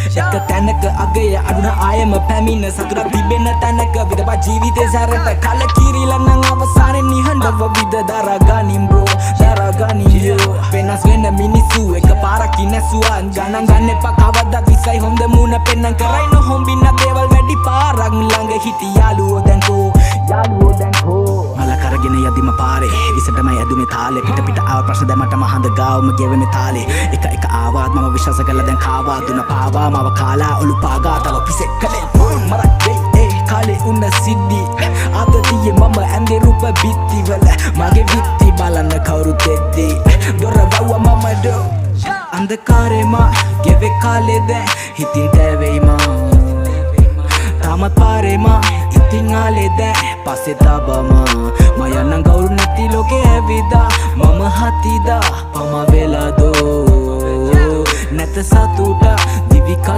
එක තැනක අගය අඩුන ආයම පැමිණ සතුරක් තිබෙන තැනක විදපා ජීවිතේ සැරට කලකිරිලා නම් අවසානයේ නිහඬව විද දරාගනින් බ්‍රෝ දරාගනින් යෝ වෙනස් වෙන මිනිස්සු එක පාරක් ඉනසුවා ගණන් ගන්න එපා කවදාවත් විසයි හොඳ මුණ පෙන්නන් කරයි නොහොම්බින්න දේවල් වැඩි පාරක් ළඟ හිටි යාළුවෝ දැන් කෝ මල කරගෙන යදිම පාරේ විසටමයි ඇදුනේ තාලේ පිට ආව ප්‍රශ්න දැමට මහඳ ගාවම ගෙවෙන්නේ තාලේ එක ආවාත් මම විශ්වාස කළා දැන් කාවා දුන පාවා මව කාලා ඔලු පාගා තව පිසෙක් කලේ මරක් දෙයි කාලේ උන්න සිද්ධි ආතතියේ මම ඇඳේ රූප බිත්තිවල මගේ විත්ති බලන්න කවුරුත් එද්දි දොර වව්වා මම දෝ අන්ධකාරේ මා ගෙවේ කාලේ දැන් හිතින් දැවෙයි මා තාමත් පාරේ මා ඉතින් ආලේ දැන් පස්සේ තබම මම යන්න ගෞරු නැති ලෝකේ ඇවිදා මම හතිදා පම වෙලා දෝ නැත සතුට දිවි